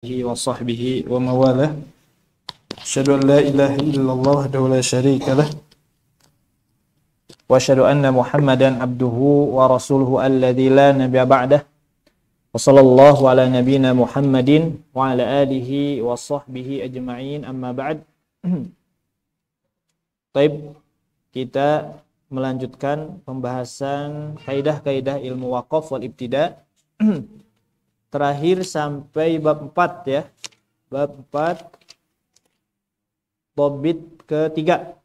wa sahbihi wa mawalah. Asyhadu an la ilaha illallah wahdahu la syarika lah. Wa asyhadu anna Muhammadan abduhu wa rasuluhu alladzi la nabiyya ba'dah. Wa sallallahu ala nabiyyina Muhammadin wa ala alihi wa sahbihi ajma'in, amma ba'd. Baik, kita melanjutkan pembahasan kaidah-kaidah ilmu waqaf wal ibtida. Terakhir sampai bab 4 ya. Bab 4 Dhabit ketiga.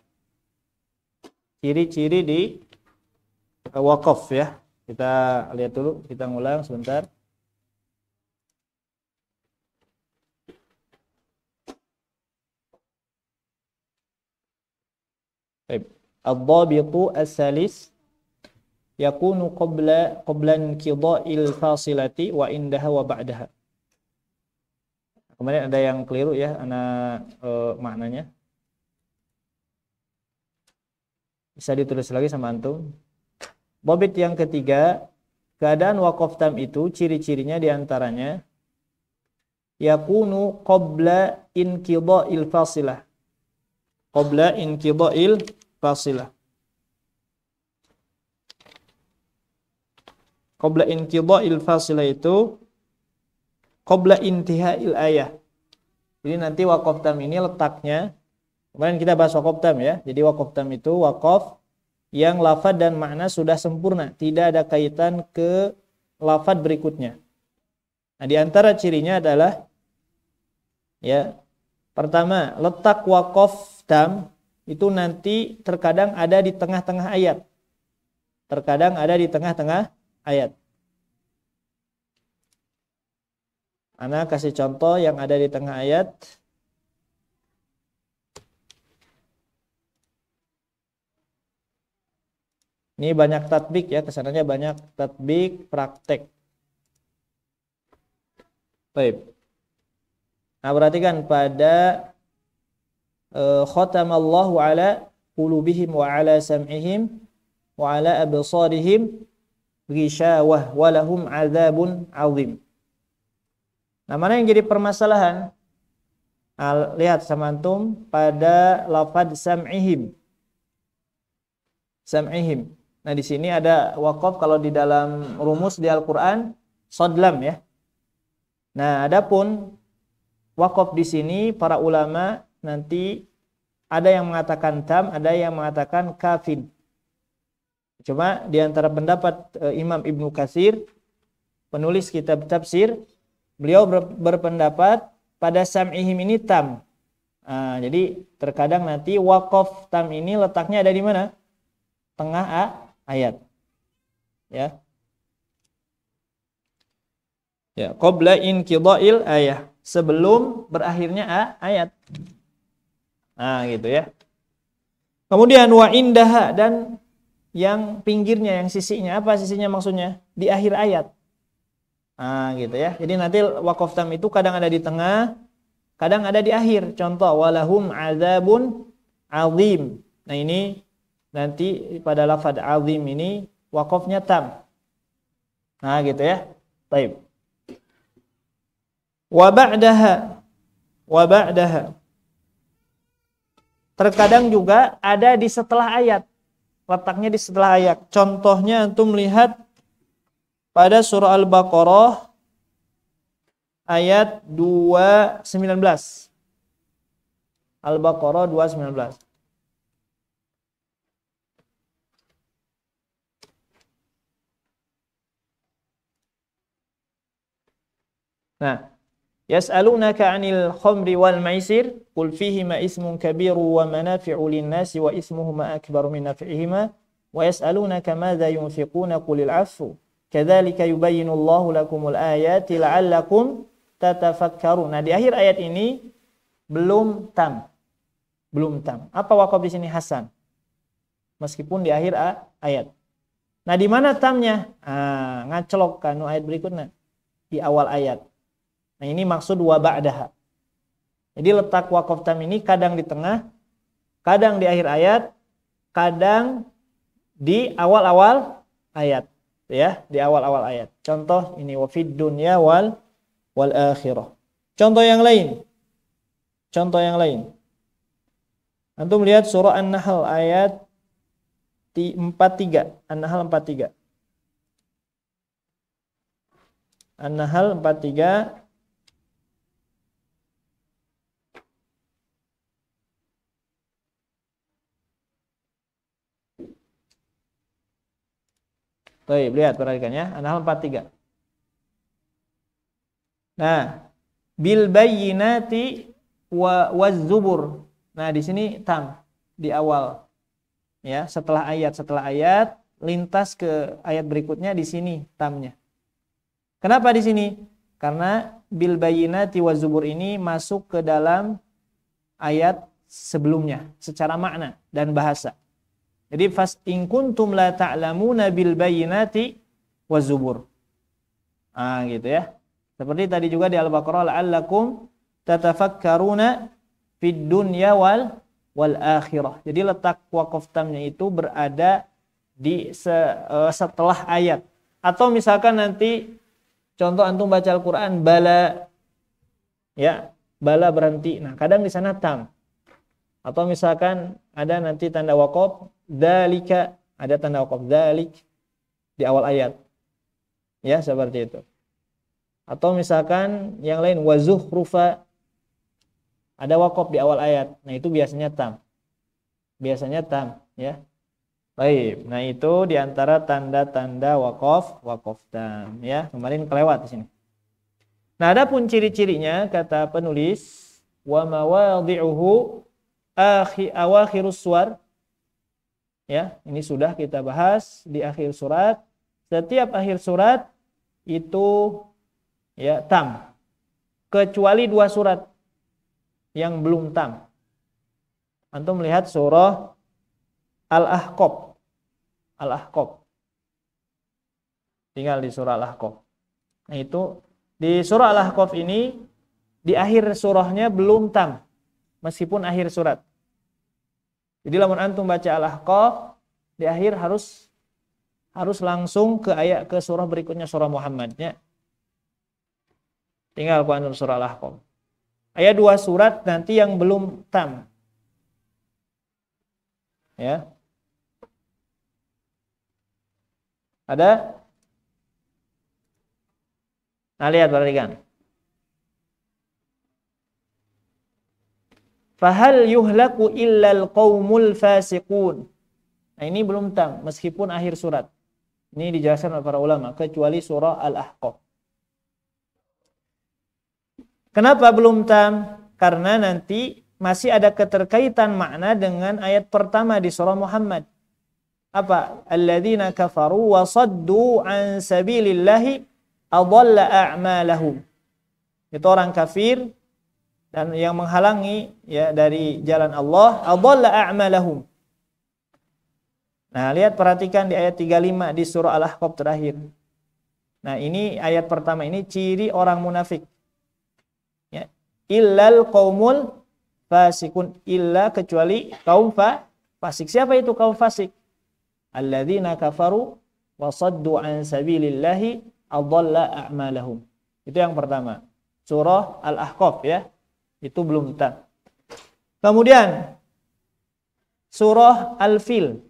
Ciri-ciri di waqaf ya. Kita lihat dulu, kita ngulang sebentar. Baik. Ad-dhabitu as-salis yakunu qablan qida'il fasilati wa indaha wa ba'daha. Kemudian ada yang keliru ya, maknanya. Bisa ditulis lagi sama antum. Dhabit yang ketiga, keadaan waqaf tam itu ciri-cirinya diantaranya yakunu qabla inqida'il fasilah. Qabla inqida'il fasilah. Qabla inqida'il fasilah itu qabla intihail ayah. Jadi nanti waqaf tam ini letaknya, kemarin kita bahas waqaf tam ya. Jadi waqaf tam itu waqaf yang lafaz dan makna sudah sempurna, tidak ada kaitan ke lafaz berikutnya. Nah, di antara cirinya adalah ya, pertama, letak waqaf tam itu nanti terkadang ada di tengah-tengah ayat. Terkadang ada di tengah-tengah ayat. Ana kasih contoh yang ada di tengah ayat. Ini banyak tatbik ya, kesananya banyak tatbik praktek. Baik. Nah, perhatikan pada khatamallahu ala qulubihim wa ala sam'ihim wa ala absarihim ghishawah wa lahum adzabun azim. Nah, mana yang jadi permasalahan? Nah, lihat sama antum pada lafaz sam'ihim. Sam'ihim. Nah, di sini ada waqaf kalau di dalam rumus di Al-Qur'an sodlam ya. Nah, adapun waqaf di sini para ulama nanti ada yang mengatakan tam, ada yang mengatakan kafin. Cuma di antara pendapat Imam Ibnu Katsir, penulis kitab tafsir, beliau berpendapat pada sam'ihim ini tam. Nah, jadi terkadang nanti waqaf tam ini letaknya ada di mana? Tengah ayat. Ya. Ya, qabla inqida'il ayah, sebelum berakhirnya ayat. Nah, gitu ya. Kemudian wa indaha, dan yang pinggirnya, yang sisinya, apa sisinya maksudnya? Di akhir ayat. Nah, gitu ya. Jadi nanti waqaf tam itu kadang ada di tengah, kadang ada di akhir. Contoh, walahum adzabun azim. Nah, ini nanti pada lafaz azim ini waqafnya tam. Nah, gitu ya. Baik. Wa ba'daha. Wa ba'daha. Terkadang juga ada di setelah ayat. Letaknya di setelah ayat. Contohnya antum lihat pada surah Al-Baqarah ayat 219. Al-Baqarah 219. Nah, yas'alunaka 'anil khamri wal maisir qul fihima ismun kabiru wa manafi'u lin-nasi wa ismuhuma akbaru min naf'ihima wa yas'alunaka madza yunfiquna qulil 'afwu kadzalika yubayyinullahu lakumul ayati la'allakum tatafakkarun. Nah, di akhir ayat ini belum tam. Belum tam. Apa waqaf di sini hasan? Meskipun di akhir ayat. Nah, di mana tamnya? Ngacelok kan ayat berikutnya. Di awal ayat. Nah, ini maksud wa ba'daha. Jadi letak waqaf tam ini kadang di tengah, kadang di akhir ayat, kadang di awal-awal ayat. Ya, di awal-awal ayat. Contoh ini wa fid dunya wal akhirah. Contoh yang lain. Contoh yang lain. Antum lihat surah An-Nahl ayat 43. An-Nahl 43. An-Nahl 43. Baik, lihat perhatikan ya. An-Nahl 43. Nah, bil bayyinati waz-zubur. Nah, di sini tam di awal. Ya, setelah ayat lintas ke ayat berikutnya di sini tamnya. Kenapa di sini? Karena bil bayyinati waz-zubur ini masuk ke dalam ayat sebelumnya secara makna dan bahasa. Jadi fas in kuntum la ta'lamuna bil bayyinati waz-zubur. Gitu ya. Seperti tadi juga di Al-Baqarah, la'allakum tatafakkaruna fid dunya wal akhirah. Jadi letak waqaf tamnya itu berada di setelah ayat. Atau misalkan nanti contoh antum baca Al-Qur'an bala, ya, bala berhenti. Nah, kadang di sana tam. Atau misalkan ada nanti tanda waqaf dzalika, ada tanda waqaf dzalik di awal ayat. Ya, seperti itu. Atau misalkan yang lain wazuhrufa, ada waqaf di awal ayat. Nah, itu biasanya tam. Biasanya tam, ya. Baik. Nah, itu di antara tanda-tanda waqaf tam, ya. Kemarin kelewat di sini. Nah, adapun ciri-cirinya kata penulis wa mawadhi'uhu awakhirus suwar. Ya, ini sudah kita bahas di akhir surat. Setiap akhir surat itu ya tam, kecuali 2 surat yang belum tam. Antum melihat surah Al-Ahqaf. Al-Ahqaf. Tinggal di surah Al-Ahqaf. Nah, itu di surah Al-Ahqaf ini di akhir surahnya belum tam, meskipun akhir surat. Jadi lamun antum baca Al-Ahqaf di akhir harus langsung ke ayat ke surah berikutnya, surah Muhammadnya. Tinggal ku antum surah Al-Ahqaf. Ayat 2 surat nanti yang belum tam. Ya. Ada? Nah, lihat perhatikan. Fahal yuhlaku illal qaumul fasiqun. Nah, ini belum tam meskipun akhir surat. Ini dijelaskan oleh para ulama kecuali surah Al-Ahqaf. Kenapa belum tam? Karena nanti masih ada keterkaitan makna dengan ayat pertama di surah Muhammad. Apa? Alladzina kafaru wa saddu an sabilillahi adalla a'malahum. Itu orang kafir dan yang menghalangi ya dari jalan Allah, adalla a'malahum. Nah, lihat perhatikan di ayat 35 di surah Al-Ahqaf terakhir. Nah, ini ayat pertama ini ciri orang munafik. Ya, illal qaumul fasikun, illa kecuali kaum fasik. Siapa itu kaum fasik? Alladzina kafaru wa saddu an sabilillahi adalla a'malahum. Itu yang pertama. Surah Al-Ahqaf ya. Itu belum tam. Kemudian surah Al-Fil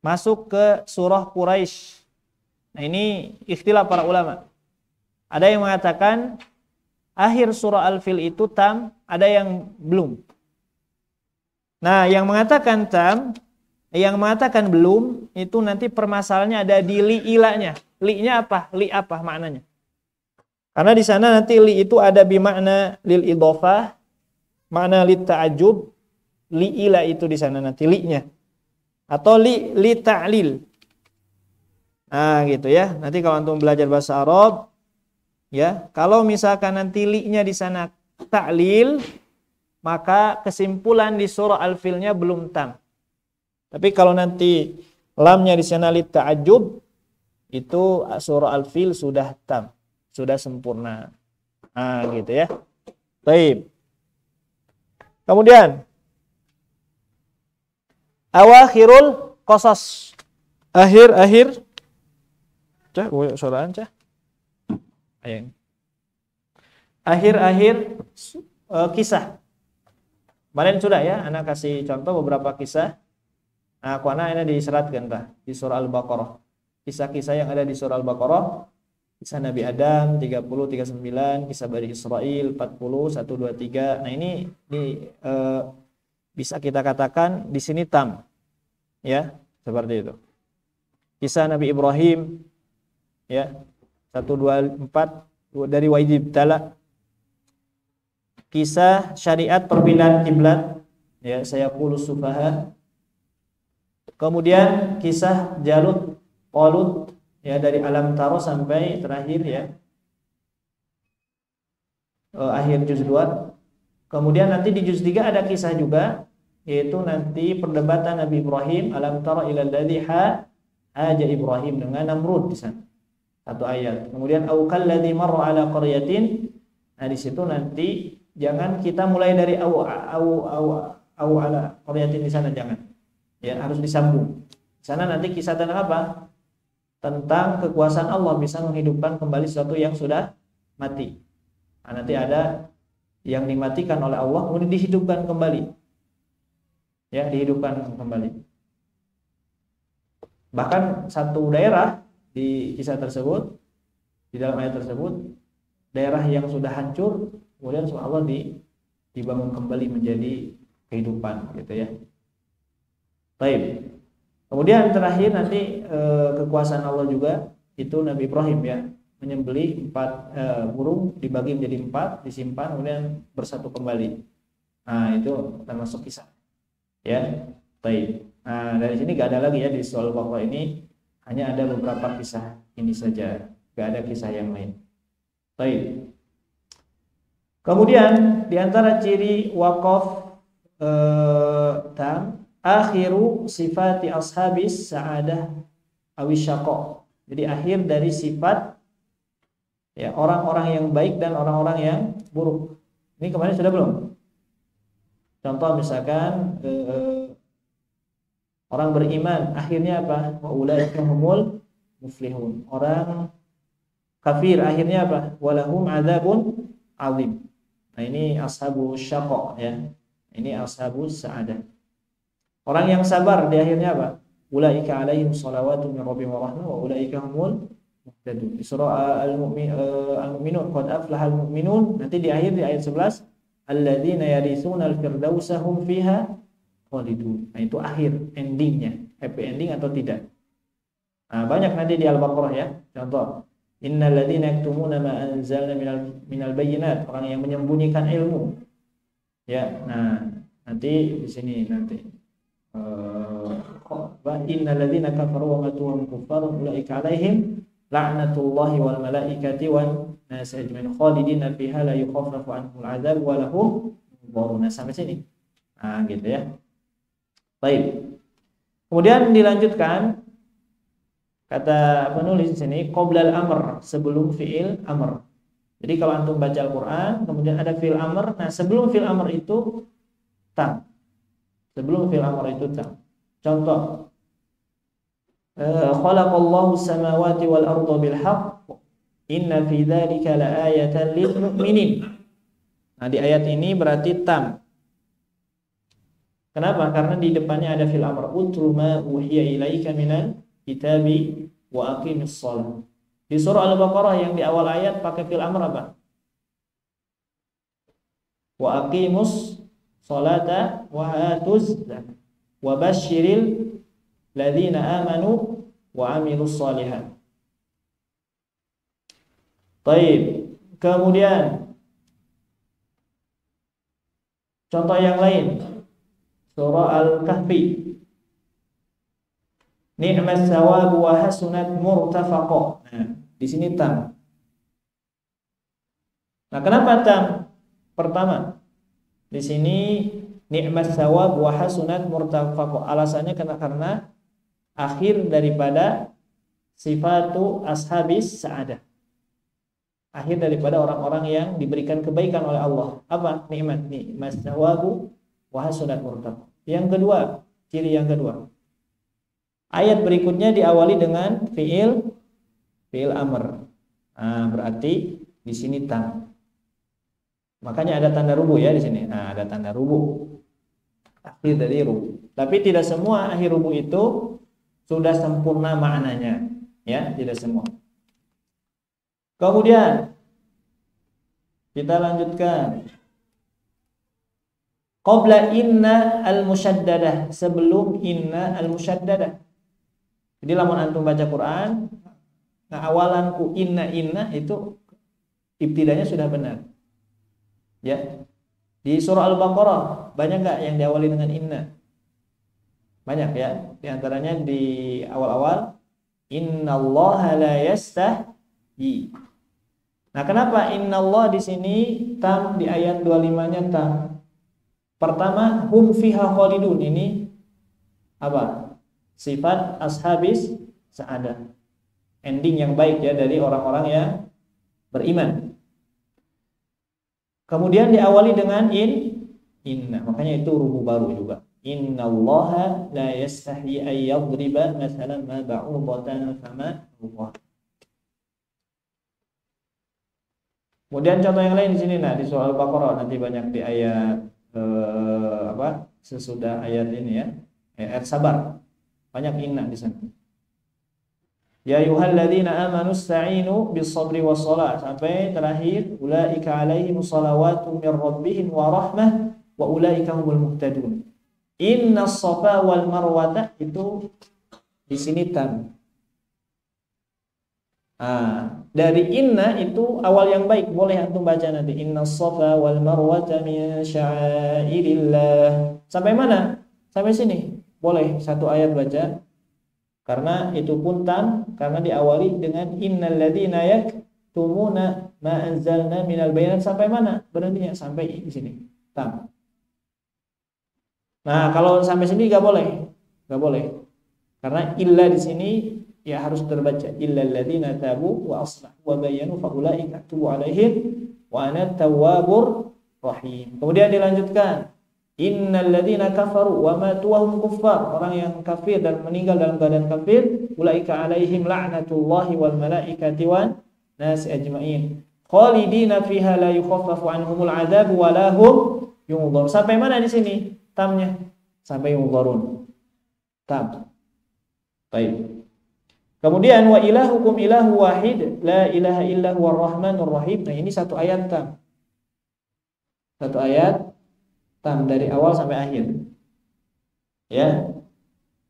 masuk ke surah Quraisy. Nah, ini ikhtilaf para ulama. Ada yang mengatakan akhir surah Al-Fil itu tam, ada yang belum. Nah, yang mengatakan tam, yang mengatakan belum, itu nanti permasalahannya ada di li'ilanya. Li'nya apa? Li apa maknanya? Karena di sana nanti li itu ada bimakna lil idhofah, makna lit ta'ajub, li'ila itu di sana nanti li'nya. Atau li ta'lil. Nah, gitu ya. Nanti kalau antum belajar bahasa Arab, ya, kalau misalkan nanti li-nya di sana ta'lil, maka kesimpulan di surah Al-Filnya belum tam. Tapi kalau nanti lamnya di sana li ta'ajub, itu surah Al-Fil sudah tam, sudah sempurna. Nah, gitu ya. Baik. Kemudian awakhirul qasas. Akhir-akhir. Cah, suraan cah. Ayang. akhir-akhir kisah. Kemarin sudah ya, anak kasih contoh beberapa kisah. Nah, kuana ini diseratkan dah di surah Al-Baqarah. Kisah-kisah yang ada di surah Al-Baqarah, kisah Nabi Adam 30 39, kisah Bani Israil 40 1 2 3. Nah, ini bisa kita katakan di sini tam. Ya, seperti itu. Kisah Nabi Ibrahim ya, 1 2 4 dari wajib tala. Kisah syariat perpindahan kiblat ya, saya qulu sufaha. Kemudian kisah Jalut Talut ya, dari alam taro sampai terakhir ya, akhir juz 2. Kemudian nanti di juz 3 ada kisah juga, yaitu nanti perdebatan Nabi Ibrahim, alam taro ilal ladzi haja Ibrahim dengan Namrud di sana. Satu ayat. Kemudian au kalladzi marra ala qaryatin. Nah, di situ nanti jangan kita mulai dari au ala qaryatin di sana, jangan. Ya, harus disambung. Di sana nanti kisah tentang apa? Tentang kekuasaan Allah bisa menghidupkan kembali sesuatu yang sudah mati. Nah, nanti ada yang dimatikan oleh Allah kemudian dihidupkan kembali. Ya, dihidupkan kembali. Bahkan satu daerah di kisah tersebut, di dalam ayat tersebut, daerah yang sudah hancur kemudian sama Allah dibangun kembali menjadi kehidupan gitu ya. Baik. Kemudian terakhir nanti kekuasaan Allah juga itu Nabi Ibrahim ya, menyembelih 4 burung dibagi menjadi 4, disimpan kemudian bersatu kembali. Nah, itu termasuk kisah. Ya. Baik. Nah, dari sini gak ada lagi ya di soal Baqarah ini, hanya ada beberapa kisah ini saja, gak ada kisah yang lain. Baik. Kemudian di antara ciri waqaf tam akhiru sifati ashabis sa'adah awisyaqa. Jadi akhir dari sifat ya orang-orang yang baik dan orang-orang yang buruk. Ini kemarin sudah belum? Contoh misalkan orang beriman akhirnya apa? Wa ulaika humul muflihun. Orang kafir akhirnya apa? Walahum adzabun azim. Nah, ini ashabus syaqa ya. Ini ashabus sa'adah. Orang yang sabar di akhirnya apa? Ulaika alaihim shalawatu min rabbihim wa rahmah wa ulaika humul muhtadun. Di surah Al-Mu'minun, qad aflahal mu'minun, nanti di akhir di ayat 11, alladzina yarithuna al-firdausa hum fiha khalidun. Nah, itu akhir endingnya, happy ending atau tidak. Nah, banyak nanti di Al-Baqarah ya. Contoh, innal ladzina yaktumuna ma anzalna minal bayyinat, orang yang menyembunyikan ilmu. Ya, nah nanti di sini nanti wa innal ladzina kafaru wa matu wa hum kuffarun ulaika alaihim la'natullahi wal malaikati wan nas ajmain khalidina fiha la yukhaffafu anhumul adzab wa lahum dharuna. Sampai sini. Nah, gitu ya. Baik. Kemudian dilanjutkan kata penulis di sini qoblal amr, sebelum fiil amr. Jadi kalau antum baca Al-Qur'an kemudian ada fiil amr, nah sebelum fiil amr itu tam. Sebelum fiil amr itu tam. Contoh khalaqallahu samawati wal arda bil haqq inna fi dzalika laayatan lil mu'minin. Nah, di ayat ini berarti tam. Kenapa? Karena di depannya ada fiil amr. Utlu ma uhiya ilaika minal kitabi wa aqimis shalah. Di surah Al-Baqarah yang di awal ayat pakai fi'il amr apa? Wa aqimus sholata wa atuz zakah wa basyiril ladzina amanu wa amilus shalihat. Baik. Kemudian contoh yang lain, surah Al-Kahfi, ni'mas sawabu wa hasunat murtafaqa. Nah, di sini tam. Nah, kenapa tam? Pertama, di sini ni'mas sawab wa hasunat murtafaqa. Alasannya karena akhir daripada sifatu ashabis sa'adah. Akhir daripada orang-orang yang diberikan kebaikan oleh Allah. Apa? Nikmat, ni'mas sawabu wa hasunat murtafaqa. Yang kedua, ciri yang kedua. Ayat berikutnya diawali dengan fi'il amr. Nah, berarti di sini tam. Makanya ada tanda rubu ya di sini. Nah, ada tanda rubu. Akhir dari rubu. Tapi tidak semua akhir rubu itu sudah sempurna maknanya, ya, tidak semua. Kemudian kita lanjutkan. Qabla inna al-musyaddadah, sebelum inna al-musyaddadah. Jadi lamun antum baca Quran, nah awalanku inna itu ibtidanya sudah benar. Ya. Di surah Al-Baqarah banyak enggak yang diawali dengan inna? Banyak ya. Di antaranya di awal-awal innallaha la yastahyi. Nah, kenapa innallah di sini tam di ayat 25-nya tam? Pertama, hum fiha khalidun, ini apa? Sifat ashabis sa'adah. Ending yang baik ya dari orang-orang yang beriman. Kemudian diawali dengan inna. Makanya itu rubu baru juga. Innallaha la yastahyi ay yadriba masalan ma ba'udatan fama Allah. Kemudian contoh yang lain di sini, nah di surah Al-Baqarah nanti banyak di ayat sesudah ayat ini ya, ayat sabar, banyak inna di sana. Ya ayyuhalladzina amanu ista'inu bis-sabri was-shalah sampai terakhir ulaika alaihimus salawatu mir rabbihim wa rahmah wa ulaika humul muhtadun. Innas safa wal marwata itu di sini tam. Dari inna itu awal yang baik, boleh antum baca nanti innas safa wal marwata min sya'airillah. Sampai mana? Sampai sini. Boleh satu ayat baca. Karena itu pun tam, karena diawali dengan innal ladzina yaktumuna ma anzalna minal bayinat. Sampai mana? Berhentinya sampai di sini. Tam. Nah, kalau sampai sini enggak boleh. Enggak boleh. Karena illa di sini ya harus terbaca illal ladzina tabu wa aslahu wa bayyanu fa ulaika atubu alaihim wa ana tawwabur rahim. Kemudian dilanjutkan innal ladzina kafaru wa matu wa hum kuffar, orang yang kafir dan meninggal dalam keadaan kafir, ulaika alaihim la'natullahi wal malaikati wan nas ajmain khalidina fiha la yukhaffafu anhumul adzab wa lahum yunzarun. Sampai mana di sini tamnya? Sampai yunzarun. Tam. Baik. Kemudian wa ilahukum ilahu wahid la ilaha illa huwar rahmanur rahim. Nah, ini satu ayat tam. Satu ayat tam dari awal sampai akhir. Ya.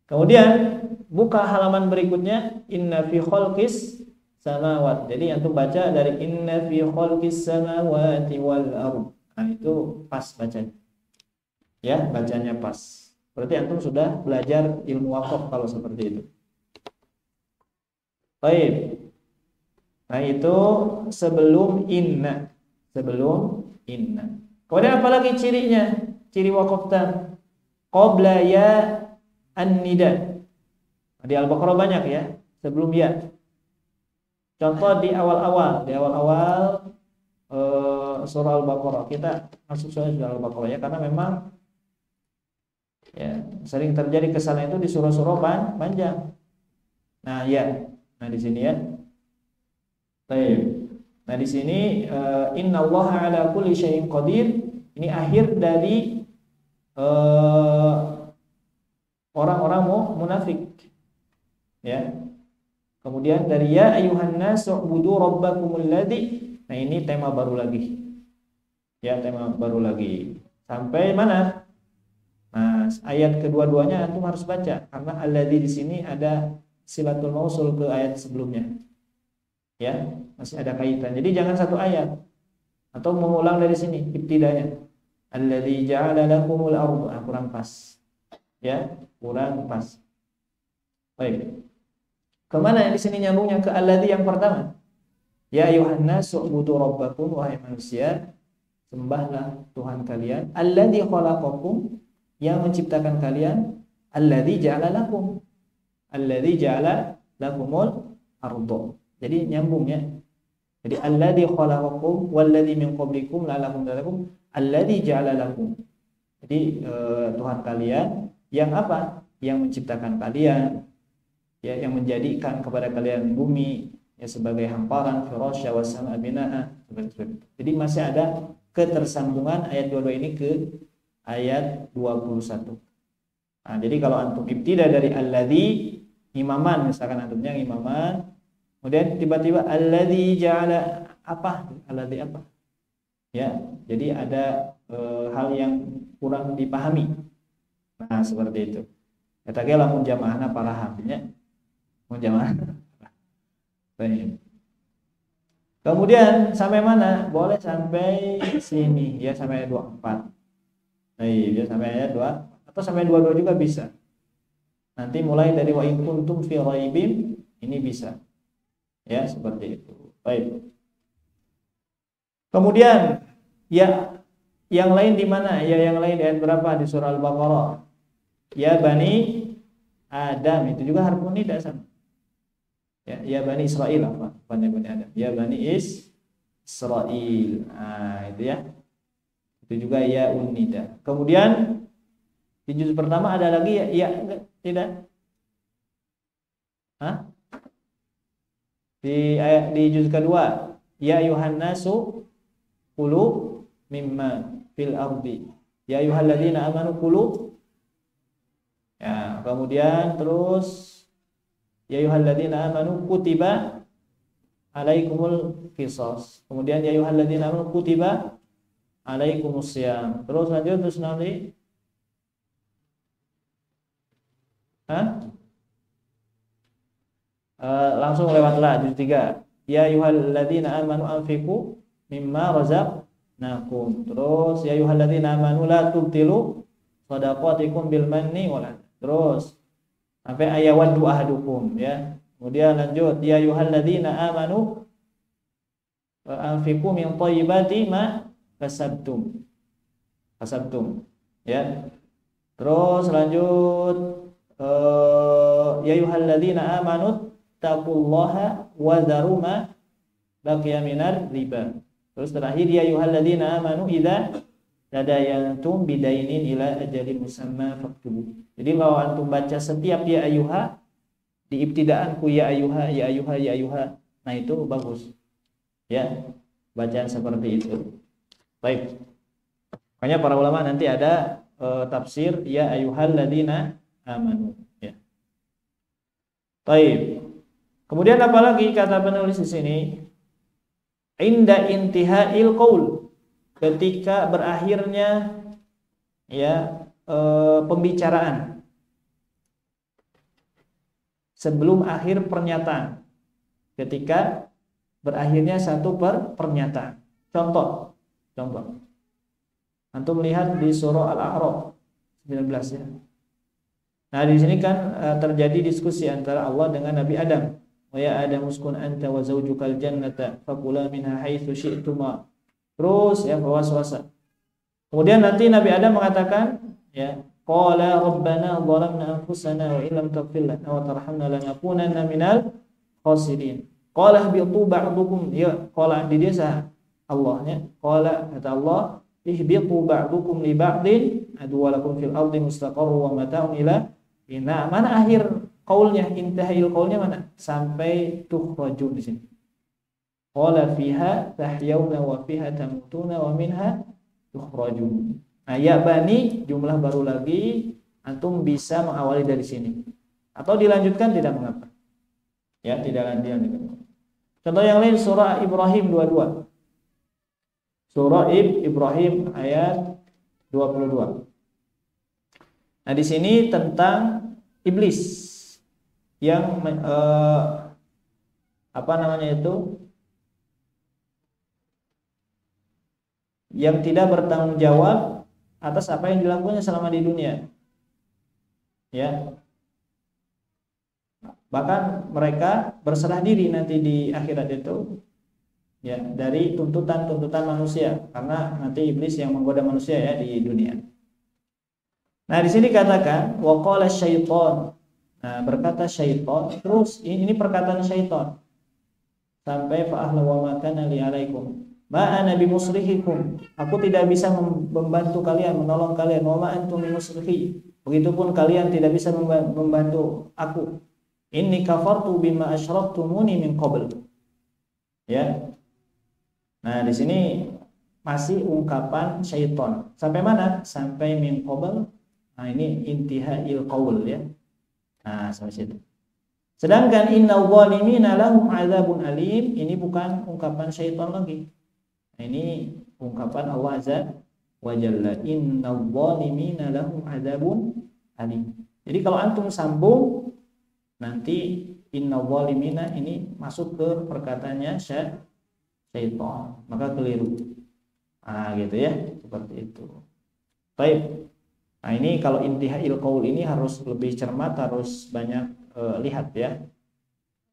Kemudian buka halaman berikutnya inna fi khalqis samawat. Jadi antum baca dari inna fi khalqis samawati wal ardh. Nah, itu pas bacanya. Ya, bacanya pas. Berarti antum sudah belajar ilmu waqaf kalau seperti itu. Baik. Nah, itu sebelum inna. Sebelum inna. Kemudian apa lagi cirinya? Ciri waqaf tam. Qabla ya an-nida. Di Al-Baqarah banyak ya, sebelum ya. Contoh di awal-awal, surah Al-Baqarah. Kita masuk surah Al-Baqarah ya, karena memang ya sering terjadi kesalahan itu di surah-surah panjang. Nah, ya. Nah, di sini ya. Baik. Nah, di sini innallaha ala kulli syai'in qadir. Ini akhir dari orang-orang munafik. Ya. Kemudian dari ya ayyuhan nas u'budu rabbakumul ladzi. Nah, ini tema baru lagi. Ya, tema baru lagi. Sampai mana? Nah, ayat kedua-duanya antum harus baca karena alladzi di sini ada silatul mausul ke ayat sebelumnya. Ya, masih ada kaitan. Jadi jangan satu ayat atau mengulang dari sini ibtidanya. Alladzi ja'ala lakumul ardha, kurang pas. Ya, kurang pas. Baik. Kemana di sini nyambungnya ke alladzi yang pertama? Ya ayuhan nas u'budu rabbakum, wahai manusia, sembahlah Tuhan kalian, alladzi khalaqakum, yang menciptakan kalian, alladzi ja'ala lakum. Alladzi ja'ala lakumul ardha. Jadi nyambung ya. Jadi alladzi khalaqakum walladzi min qablikum la'allakum tattaqun. Alladzi ja'ala lakum. Jadi Tuhan kalian yang apa? Yang menciptakan kalian, ya, yang menjadikan kepada kalian bumi ya sebagai hamparan, firasya was sama binaa. Jadi masih ada ketersambungan ayat 22 ini ke ayat 21. Nah, jadi kalau antum ibtida dari alladzi imaman, misalkan antumnya imaman, kemudian tiba-tiba alladzi ja'ala apa? Alladzi apa? Ya, jadi ada hal yang kurang dipahami. Nah, seperti itu. Kata lamun jamaahna parahamnya. Mun jamaah. Baik. Kemudian sampai mana? Boleh sampai sini, ya sampai ayat 24. Baik, ya sampai ayat 2 atau sampai 22 juga bisa. Nanti mulai dari wa in kuntum fi raibim ini bisa. Ya, seperti itu. Baik. Kemudian ya yang lain di mana? Ya yang lain di ayat berapa di surah Al-Baqarah? Ya Bani Adam, itu juga harfu nida sama. Ya Bani Israel apa? Bukan Bani Adam. Ya Bani Israel. Nah, itu ya. Itu juga ya nida. Kemudian di juz pertama ada lagi ya enggak, tidak? Hah? Di juz kedua, ya ayuhan nasu kulu mimma fil ardi. Ya ayyuhalladzina amanu kulu. Ya, kemudian terus ya ayyuhalladzina amanu kutiba alaikumul qisas. Kemudian ya ayyuhalladzina amanu kutiba alaikumusiyam. Terus lanjut terus nanti langsung lewatlah juz 3. Ya ayyuhalladzina amanu anfiqu mimma razaqnakum. Terus ya ayyuhalladzina amanu la tubtilu shadaqatikum bil manni wal adha. Terus sampai ayawaddu ahadukum ya. Kemudian lanjut ya ayyuhalladzina amanu anfiqu min thayyibati ma kasabtum ya. Terus lanjut ya ayyuhalladzina amanu taqullaha wa dharu ma baqiya minar riba. Terus terakhir ya ayyuhalladzina amanu idza tadayantum bidainin ila ajalin musamma faktubu. Jadi kalau antum baca setiap ya ayyuha di ibtidaanku ya ayyuha ya ayyuha ya ayyuha, nah itu bagus. Ya, bacaan seperti itu. Baik. Makanya para ulama nanti ada tafsir ya ayyuhalladzina amanu ya. Baik. Kemudian apalagi kata penulis di sini? Inda intihail qaul, ketika berakhirnya ya pembicaraan, sebelum akhir pernyataan, ketika berakhirnya satu pernyataan. Contoh antum melihat di surah Al-A'raf 19 ya. Nah, di sini kan terjadi diskusi antara Allah dengan Nabi Adam. Wa ya Adam uskun anta wa zawjukal jannata fakula minha haitsu syi'tuma. Terus ya waswasa. Kemudian nanti Nabi Adam mengatakan ya, qala rabbana dhalamna anfusana wa illam taghfir lana wa tarhamna lanakunanna minal khasirin. Qala ihbitu ba'dukum, ya qala di desa Allahnya. Qala kata Allah, ihbitu ba'dukum li ba'din adwalakum fil ardi mustaqarrun wa mata'un ila. Nah, mana akhir qaulnya, intahil qaulnya mana? Sampai tukhrajun di sini. Qala fiha tahyawna wa fiha tamutuna wa minha tukhrajun. Nah, ya bani jumlah baru lagi, antum bisa mengawali dari sini. Atau dilanjutkan tidak mengapa. Ya, tidak lanjutkan. Contoh yang lain surah Ibrahim 22. Surah Ibrahim ayat 22. Nah, di sini tentang iblis yang yang tidak bertanggung jawab atas apa yang dilakukannya selama di dunia. Ya. Bahkan mereka berserah diri nanti di akhirat itu ya dari tuntutan manusia, karena nanti iblis yang menggoda manusia ya di dunia. Nah, di sini katakan waqala syaitan. Nah, berkata syaitan, terus ini perkataan syaitan. Sampai fa ahla wa ma kana li alaikum. Ma ana bimusrihikum. Aku tidak bisa membantu kalian, menolong kalian. Wa ma antum bimusrihi. Begitupun kalian tidak bisa membantu aku. Inni kafartu bima asyraktumuni min qabl. Ya. Nah, di sini masih ungkapan syaitan. Sampai mana? Sampai min qabl. Nah, ini intihail qaul ya. Nah, sampai situ. Sedangkan innal zalimina lahum adzabun alim, ini bukan ungkapan syaitan lagi. Nah, ini ungkapan Allah Azza wa Jalla. Innal zalimina lahum adzabun alim. Jadi kalau antum sambung nanti innal zalimina ini masuk ke perkataannya syaitan, maka keliru. Nah, gitu ya, seperti itu. Baik. Nah, ini kalau intihail qaul ini harus lebih cermat, harus banyak lihat ya.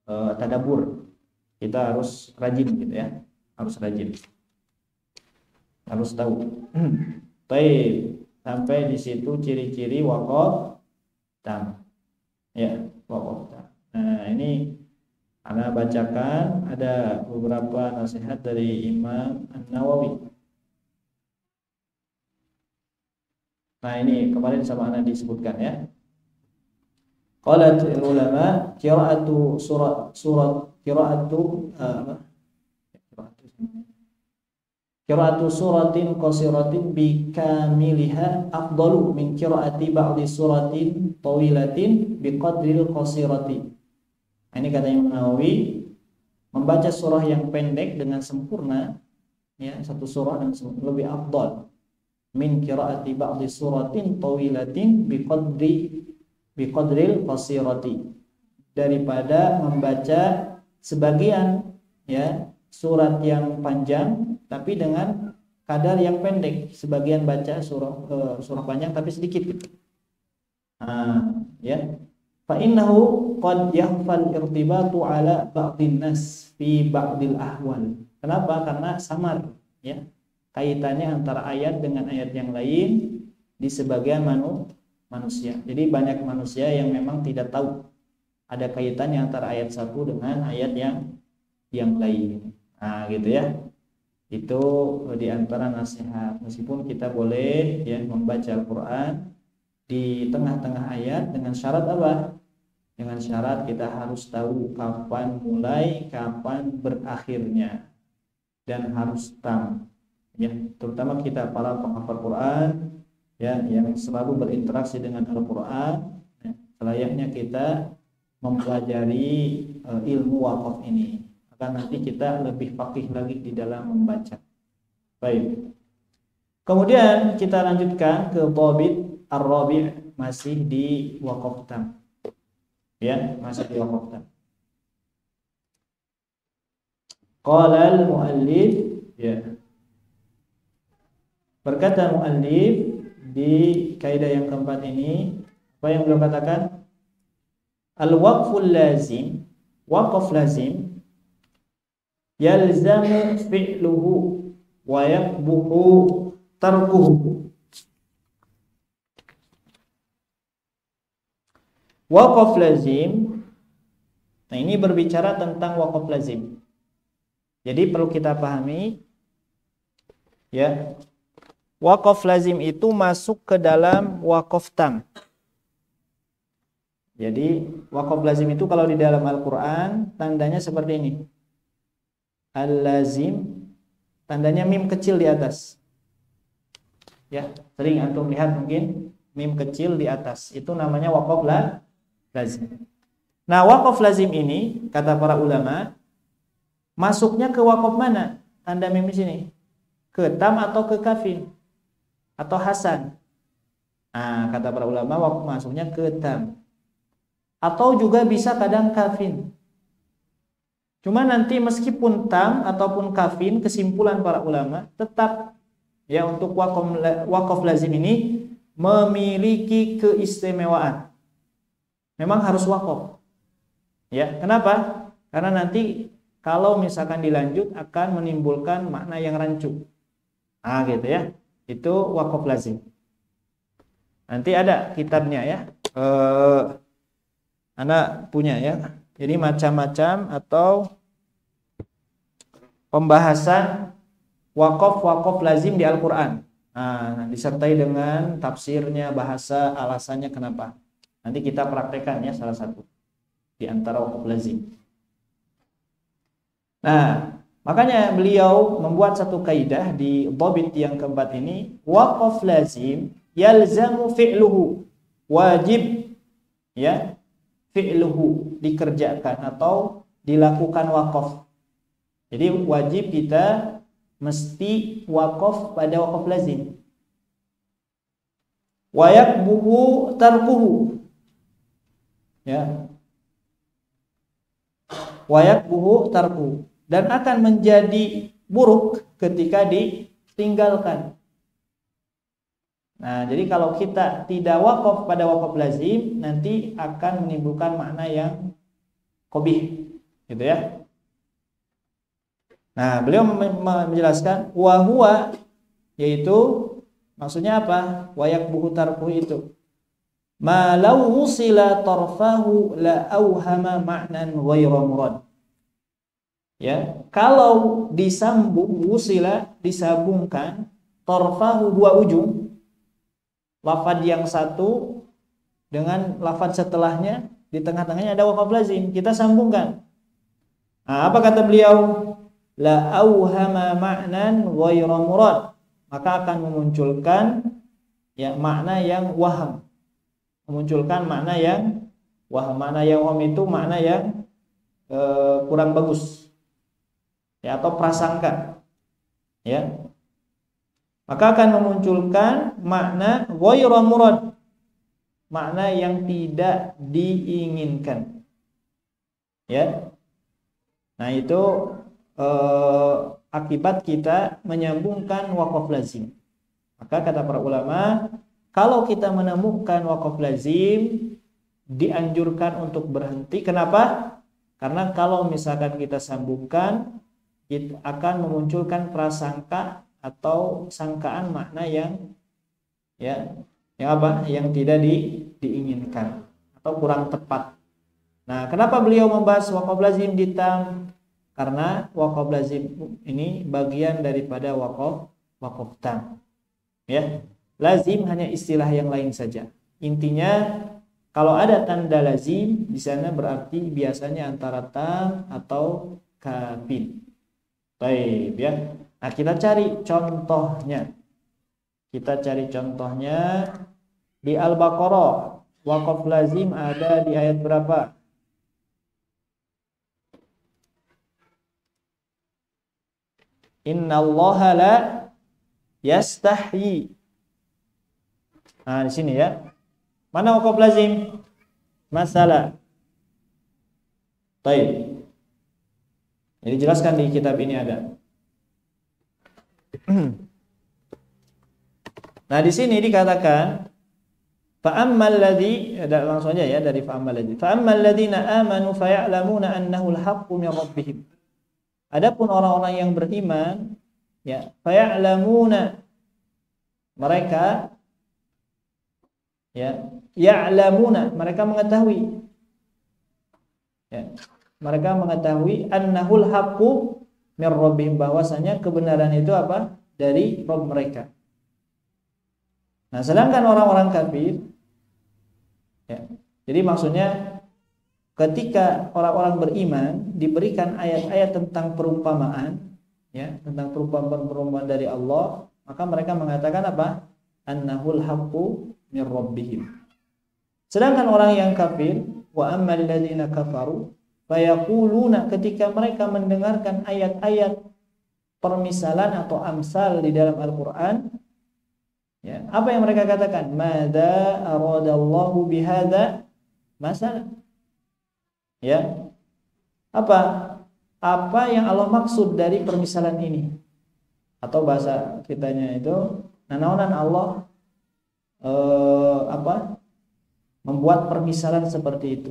Tadabur. Kita harus rajin gitu ya. Harus rajin. Harus tahu. Baik. Sampai di situ ciri-ciri waqaf tam. Ya, waqaf tam. Nah, ini ana bacakan ada beberapa nasihat dari Imam An-Nawawi. Nah, ini kemarin sama ana disebutkan ya. Qalat ulama qira'atu qira'atu suratin qasiratin bi kamiliha afdalu min qira'ati ba'di suratin tawilatin bi qadril qasirati. Ini kata Imam Nawawi, membaca surah yang pendek dengan sempurna ya, satu surah dengan lebih afdal min qiraati ba'di suratin tawilatin biqadril qasirati, daripada membaca sebagian ya surat yang panjang tapi dengan kadar yang pendek, sebagian baca surah panjang tapi sedikit gitu. Ya fa innahu qad yahfal irtibatu ala ba'dhin nas fi ba'dil ahwal. Kenapa? Karena samar ya kaitannya antara ayat dengan ayat yang lain di sebagian manusia. Jadi banyak manusia yang memang tidak tahu ada kaitannya antara ayat satu dengan ayat yang lain. Nah, gitu ya. Itu di antara nasihat. Meskipun kita boleh ya membaca Al-Qur'an di tengah-tengah ayat dengan syarat apa? Dengan syarat kita harus tahu kapan mulai, kapan berakhirnya, dan harus tam. Ya, terutama kita para penghafal Quran ya yang selalu berinteraksi dengan Al-Qur'an, ya, selayaknya kita mempelajari ilmu waqaf ini, akan nanti kita lebih faqih lagi di dalam membaca. Baik. Kemudian kita lanjutkan ke dhabit ar-rabi', masih di waqaf tam. Ya, masih di waqaf tam. Qala al-muallif ya. Berkata muallif di kaidah yang keempat ini, apa yang beliau katakan? Al-waqful lazim, waqaf lazim yalzamu fi'luhu wa yaqbuhu tarkuhu. Waqaf lazim, nah ini berbicara tentang waqaf lazim. Jadi perlu kita pahami ya, waqaf lazim itu masuk ke dalam waqaf tam. Jadi waqaf lazim itu kalau di dalam Al-Qur'an tandanya seperti ini. Al-lazim, tandanya mim kecil di atas. Ya, sering antum lihat mungkin mim kecil di atas. Itu namanya waqaf lazim. Nah, waqaf lazim ini kata para ulama masuknya ke waqaf mana? Tanda mim di sini. Ke tam atau ke kafin atau hasan. Nah, kata para ulama waqaf masuknya ke tam. Atau juga bisa kadang kafin. Cuma nanti meskipun tam ataupun kafin, kesimpulan para ulama tetap ya untuk waqaf lazim ini memiliki keistimewaan. Memang harus waqaf. Ya, kenapa? Karena nanti kalau misalkan dilanjut akan menimbulkan makna yang rancu. Ah, gitu ya. Itu waqaf lazim. Nanti ada kitabnya ya. Anda punya ya. Jadi macam-macam atau pembahasan waqaf lazim di Al-Qur'an. Nah, disertai dengan tafsirnya, bahasa, alasannya kenapa. Nanti kita praktekkan ya salah satu di antara waqaf lazim. Nah, Makanya beliau membuat satu kaidah di dhabit yang keempat ini, waqaf lazim yalzamu fi'luhu, wajib ya fi'luhu dikerjakan atau dilakukan waqaf. Jadi wajib kita mesti waqaf pada waqaf lazim. Wa yakbuhu tarkuhu. Ya. Wa yakbuhu tarkuhu, dan akan menjadi buruk ketika ditinggalkan. Nah, jadi kalau kita tidak waqaf pada waqaf lazim, nanti akan menimbulkan makna yang qabih, gitu ya. Nah, beliau menjelaskan wa huwa, yaitu maksudnya apa? Wa yakbuhu tarkuhu itu. Ma law wusila tarfahu la auhama ma'nan ghairu murad. Ya, kalau disambung, wusila disambungkan, tarfahu dua ujung, lafaz yang satu dengan lafaz setelahnya, di tengah-tengahnya ada waqaf lazim, kita sambungkan. Nah, apa kata beliau? La auhama ma'nan ghairu murad, maka akan memunculkan ya makna yang waham. Memunculkan makna yang waham. Makna yang waham itu makna yang kurang bagus. Ya, atau prasangka. Ya. Maka akan memunculkan makna ghairu murad, makna yang tidak diinginkan. Ya. Nah, itu akibat kita menyambungkan waqaf lazim. Maka kata para ulama, kalau kita menemukan waqaf lazim, dianjurkan untuk berhenti. Kenapa? Karena kalau misalkan kita sambungkan, itu akan memunculkan prasangka atau sangkaan makna yang yang tidak diinginkan atau kurang tepat. Nah, kenapa beliau membahas waqaf lazim di tam? Karena waqaf lazim ini bagian daripada waqaf tam. Ya, lazim hanya istilah yang lain saja. Intinya kalau ada tanda lazim di sana berarti biasanya antara tam atau kafin. Baik ya. Nah, kita cari contohnya. Kita cari contohnya di Al-Baqarah. Waqaf lazim ada di ayat berapa? Innallaha la yastahyi. Nah, di sini ya. Mana waqaf lazim? Masalah. Baik. Jadi jelaskan di kitab ini ada. Nah, di sini dikatakan fa ammal ladzi, langsung aja ya dari fa ammal ladzi. Fa ammal ladzina amanu fa ya'lamuna annahu al-haqqu min rabbihim. Adapun orang-orang yang beriman, ya, fa ya'lamuna, mereka ya, ya'lamuna, mereka mengetahui. Ya. Mereka mengetahui annahul haqqu mir rabbihim, bahwasanya kebenaran itu apa? Dari Rabb mereka. Nah, sedangkan orang-orang kafir ya. Jadi maksudnya ketika orang-orang beriman diberikan ayat-ayat tentang perumpamaan ya, tentang perumpamaan dari Allah, maka mereka mengatakan apa? Annahul haqqu mir rabbihim. Sedangkan orang yang kafir, wa ammal ladzina kafaru fayaquluna, ketika mereka mendengarkan ayat-ayat permisalan atau amsal di dalam Al-Qur'an, ya, apa yang mereka katakan? Madza aradallahu bihadza masal. Ya. Apa yang Allah maksud dari permisalan ini? Atau bahasa kitanya itu, nanaonan Allah membuat permisalan seperti itu.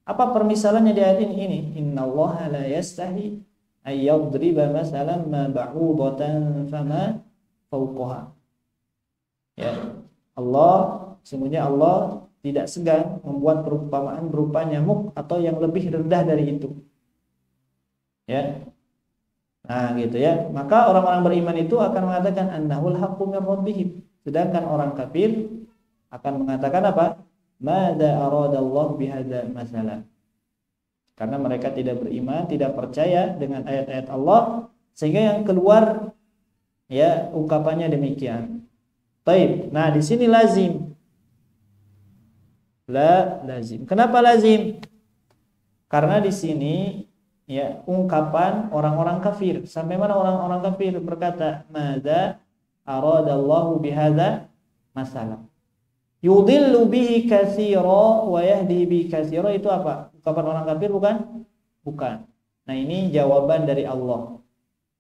Apa permisalannya di ayat ini? Innallaha la yastahi ay yadriba masalan ma ba'udatan fama fawqaha. Ya, sesungguhnya Allah tidak segan membuat perumpamaan berupa nyamuk atau yang lebih rendah dari itu. Ya. Nah, gitu ya. Maka orang-orang beriman itu akan mengatakan annahul haqqu mir rabbihim. Sedangkan orang kafir akan mengatakan apa? Madza aradallahu bihadza masalan. Karena mereka tidak beriman, tidak percaya dengan ayat-ayat Allah, sehingga yang keluar ya ungkapannya demikian. Baik. Nah, di sini lazim. Lazim. Kenapa lazim? Karena di sini ya ungkapan orang-orang kafir. Sampai mana orang-orang kafir berkata, "Madza aradallahu bihadza masalah." Yudhillu bihi katsira wa yahdi bihi katsira, itu apa? Ungkapan orang kafir bukan? Bukan. Nah, ini jawaban dari Allah.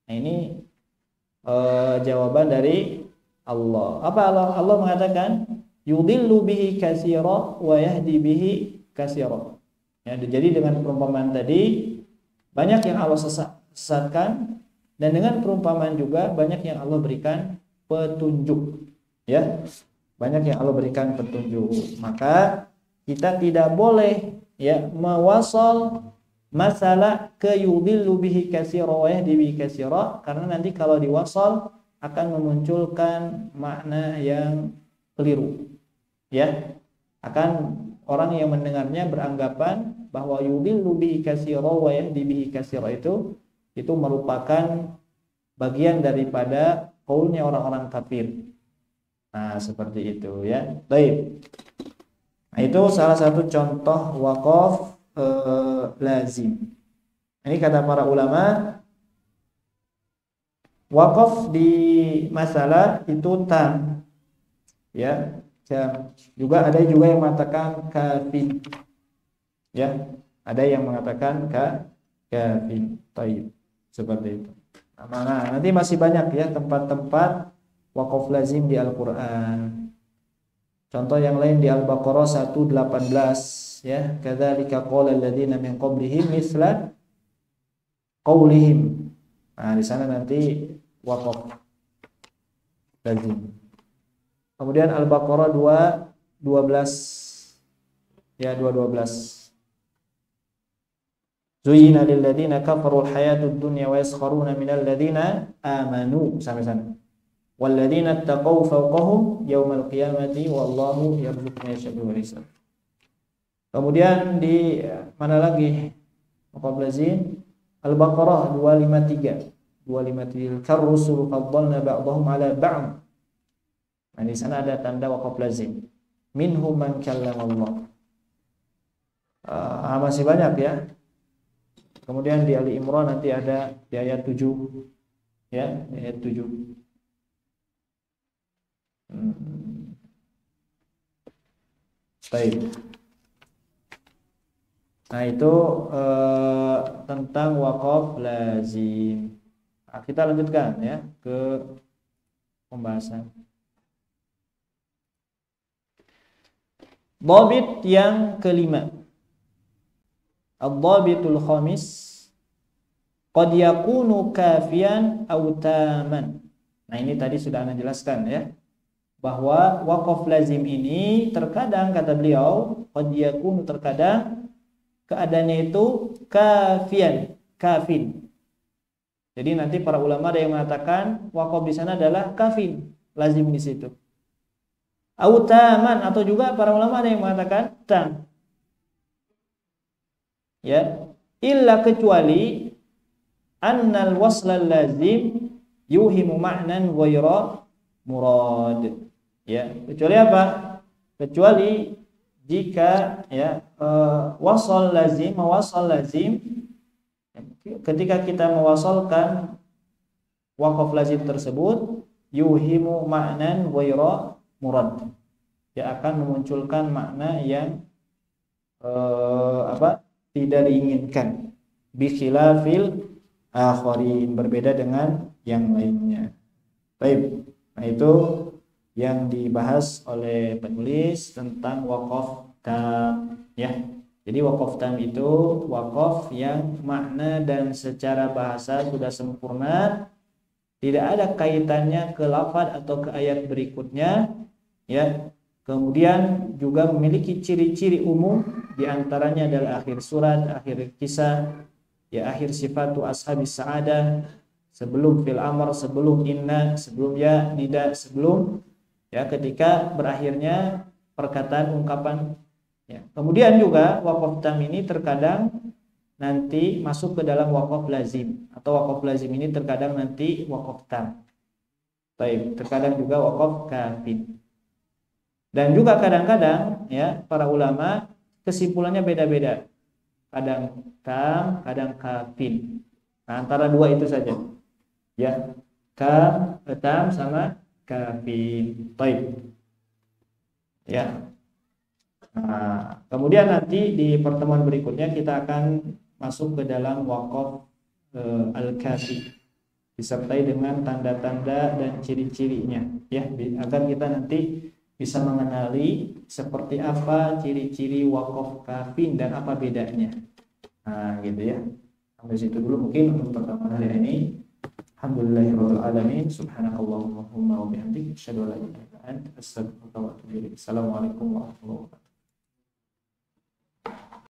Nah, ini jawaban dari Allah. Apa Allah mengatakan? Yudhillu bihi katsira wa yahdi bihi katsira. Ya, jadi dengan perumpamaan tadi banyak yang Allah sesatkan, dan dengan perumpamaan juga banyak yang Allah berikan petunjuk. Ya. Banyak yang Allah berikan petunjuk. Maka kita tidak boleh ya mewasal masalah ke yudhillu bihi katsira wa yahdi bihi katsira, karena nanti kalau diwasal akan memunculkan makna yang keliru. Ya, akan orang yang mendengarnya beranggapan bahwa yudhillu bihi katsira wa yahdi bihi katsira itu merupakan bagian daripada qaulnya orang-orang kafir. Nah, seperti itu ya. Baik. Nah, itu salah satu contoh waqaf lazim. Ini kata para ulama, waqaf di masalah itu tam. Ya. Juga ada juga yang mengatakan kafin. Ya, ada yang mengatakan kafin. Baik, seperti itu. Nah, nanti masih banyak ya tempat-tempat waqaf lazim di Al-Qur'an. Contoh yang lain di Al-Baqarah 118 ya, kadzalika qala alladziina min qablihim misla qaulihim. Nah, di sana nanti waqaf lazim. Kemudian Al-Baqarah 2:12 ya, 2:12. Zuyyina lil ladzina kafaru al-hayatud dunya wa yaskharuna minal ladzina amanu, sampai sana. Wal ladzina taqaw fawqahum yaumal qiyamati wallahu yarzuqu man yasha'u bighairi hisab. Kemudian di mana lagi waqaf lazim? Al-Baqarah 253 kar-rusul faddalna ba'dahum 'ala ba'd. Nah, di sana ada tanda waqaf lazim. Minhum man kallamallah. Masih banyak ya. Kemudian di Ali Imran nanti ada di ayat 7 ya, ayat 7. Baik. Nah, itu tentang waqaf lazim. Nah, kita lanjutkan ya ke pembahasan. Dhabit yang kelima. Ad-dhabitul khamis, qad yakunu kafiyan aw taman. Nah, ini tadi sudah Anda jelaskan ya, bahwa waqaf lazim ini terkadang kata beliau qad yakunu, terkadang keadaannya itu kafian, kafin. Jadi nanti para ulama ada yang mengatakan waqaf di sana adalah kafin, lazim di situ. Autaman, atau juga para ulama ada yang mengatakan tam. Ya, illa kecuali annal waslal lazim yuhimu ma'nan ghaira murad. Ya, kecuali apa? Kecuali jika ya wasal lazim, mewasal lazim, ketika kita mewasalkan waqaf lazim tersebut yuhimu ma'nan ghaira murad, dia akan memunculkan makna yang tidak diinginkan, bi khilafil akharin, berbeda dengan yang lainnya. Baik. Nah, itu yang dibahas oleh penulis tentang waqaf tam ya. Jadi waqaf tam itu waqaf yang makna dan secara bahasa sudah sempurna, tidak ada kaitannya ke lafaz atau ke ayat berikutnya ya. Kemudian juga memiliki ciri-ciri umum, di antaranya adalah akhir surat, akhir kisah, ya, akhir sifatu ashabis sa'adah, sebelum fil amr, sebelum inna, sebelum ya, nida, sebelum ya, ketika berakhirnya perkataan ungkapan ya. Kemudian juga waqaf tam ini terkadang nanti masuk ke dalam waqaf lazim, atau waqaf lazim ini terkadang nanti waqaf tam. Baik, terkadang juga waqaf kafin. Dan juga kadang-kadang ya para ulama kesimpulannya beda-beda. Kadang tam, kadang kafin. Nah, antara dua itu saja. Ya, tam sama kafin. Baik. Ya. Nah, kemudian nanti di pertemuan berikutnya kita akan masuk ke dalam waqaf al-kafi, disertai dengan tanda-tanda dan ciri-cirinya, ya, agar kita nanti bisa mengenali seperti apa ciri-ciri waqaf kafin dan apa bedanya. Nah, gitu ya. Sampai situ dulu mungkin untuk pertemuan hari ini. Alhamdulillahirabbil alamin. Subhanakallahumma wa bihamdika asyhadu an la ilaha illa anta astaghfiruka wa atubu ilaik. Assalamualaikum warahmatullahi wabarakatuh.